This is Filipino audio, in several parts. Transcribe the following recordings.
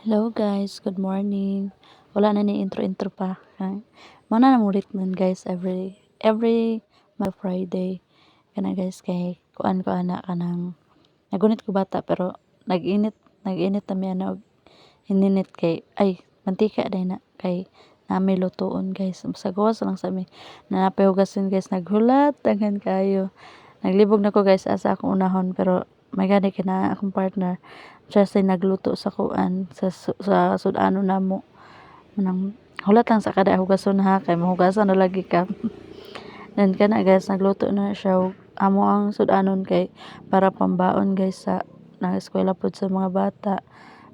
Hello guys, good morning. Wala na ni intro pa. Ha? Mana na mulit nun guys every Friday. Kana guys kay kuan ko ana kanang nagunit ko bata pero nag-init na mi ana og hininit kay ay mantika day na kay nami lutoon guys. Sa gawas lang sa mi. Nanapay hugason guys naghulat daghan kayo. Naglibog na ko guys asa akong unahon pero may gani kina akong partner siya say nagluto sa kuan sa sud-ano namo nang hulat lang sa kada hugason ha kay mahugasan na lagi ka. Then kana guys nagluto na siya og amo ang sud-anon kay para pambaon guys sa nang eskwela pod sa mga bata.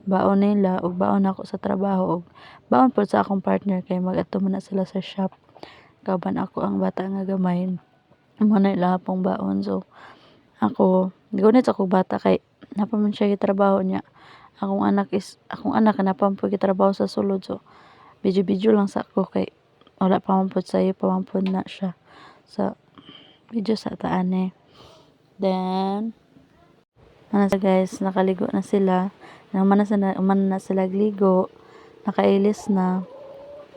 Baon nila og baon ako sa trabaho og baon pod sa akong partner kay mag-adto man na sila sa shop. Kauban ako ang bata nga gamay. Amo na ila pong baon so ako gunit ako bata kay napaman siya gitrabaho niya. Akong anak napam po gitrabaho sa sulod so video lang sa ako kay wala pa man pod sayo pa man pod na siya sa video sa taane. Then ano guys nakaligo na sila. Naman na sila gligo. Nakailis na.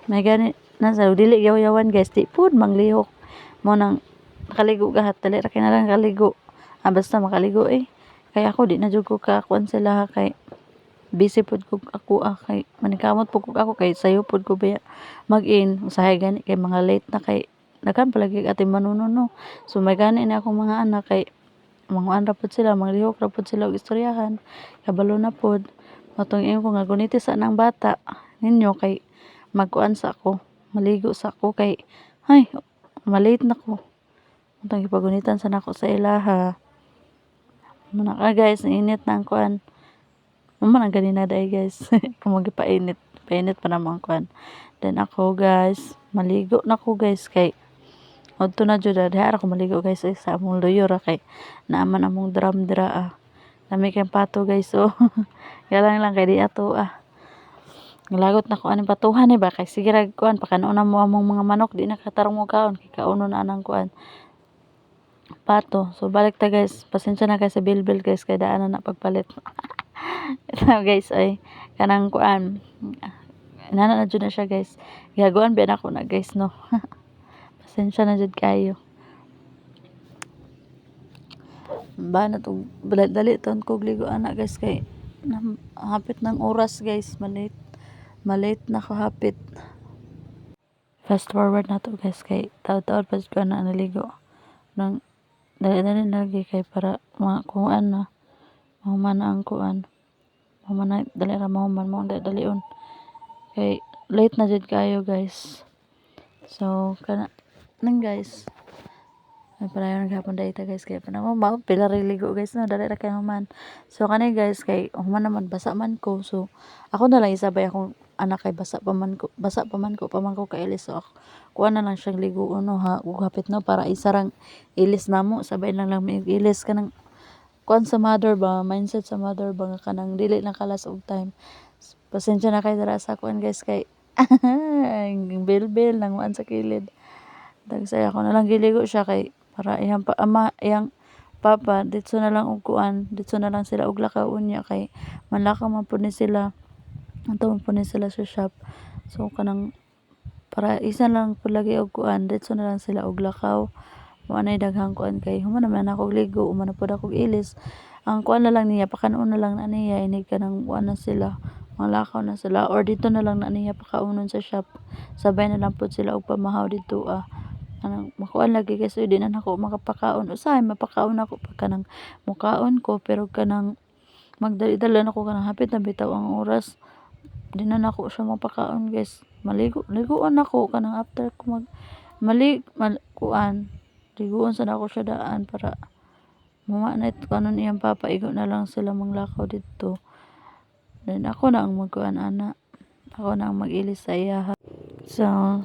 May gani nasa dili yaw-yawan guys di pud manglihok mo nang nakaligo gahat dali ra kay na lang kaligo. Basta makaligo kay ako di na jud ko ka kuan sila kay busy pud ko ako kay manikamot pud ko ako kay sayo pud ko baya mag-in usahay gani kay mga late na kay daghan palagi ating manuno so may gani na akong mga anak kay manguan ra pud sila manglihok ra pud sila og istoryahan kabalo na pud matong ingon ko nga guniti sa nang bata ninyo kay magkuan sa ako maligo sa ako kay ay malate na ko matong gipagunitan sa nako sa ilaha. Muna ka guys, init na ang kuan. Mama na ganina day guys. Kung painit pa naman ang kuan. Then ako guys, maligo na ko guys kay adto na jud diha ako maligo guys sa among luyo ra kay naaman among drum dira Lami kay pato guys so. Galang lang kay di ato Lagot na ko aning patuhan ba kay sige ra kuan pakanon na mo among mga manok di na katarong mo kaon kay kauno na anang kuan pato. So balik ta guys. Pasensya na guys sa bilbil guys kay daan na pagpalit. So guys ay kanang kuan. Nana na jud na siya guys. Gihaguan ba na ko na guys no. Pasensya na jud kayo. Ba na to dali ton ko gligo anak guys kay hapit ng oras guys malate na ko hapit. Fast forward na to guys kay taud-taud pa ko na naligo nang dali lagi kay para kuan na mahuman na ang kuan mahuman na dali ra mahuman mo dalion kay late na jud kayo guys so kana nang guys ay padayon gahapon dayta guys kay panamo pila ra ligo guys no dali ra kay human so kani guys kay human naman basa man ko so ako na lang isabay akong anak kay basa pa man ko kailis so ako kuha na lang siyang ligo no ha ug hapit no para isarang ilis namo sabay lang mi ilis kanang kuan sa mother ba mindset sa mother ba nga kanang dili na kalas og time. Pasensya na kay dara sa kuan guys kay bilbil nang sa kilid dagsay ako na lang giligo siya kay para iyang iyang papa ditso na lang og kuan ditso na lang sila og lakaw unya kay manlakaw man pud ni sila anto man pud ni sila sa shop so kanang para isa lang pud lagi og kuan ditso na lang sila og lakaw mo anay daghang kuan kay human naman ako ligo human na pud ako ilis ang kuan na lang niya pakanon na lang na niya inig kanang kuan na sila manglakaw na sila or dito na lang na niya pakaunon sa shop sabay na lang pud sila og pamahaw dito kanang makuan lagi kasi di na nako makapakaon usahay mapakaon ako pa kanang mukaon ko pero kanang magdali-dali nako kanang hapit na bitaw ang oras di na nako siya mapakaon guys liguan ako kanang after ko kuan liguan sa nako siya daan para mama na ito kanon iyang papa igo na lang sila manglakaw dito then ako na ang magkuan ana ako na ang mag-ilis sa iya so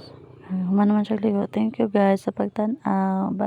human naman siya ligo. Thank you guys sa pagtan-aw. Bye.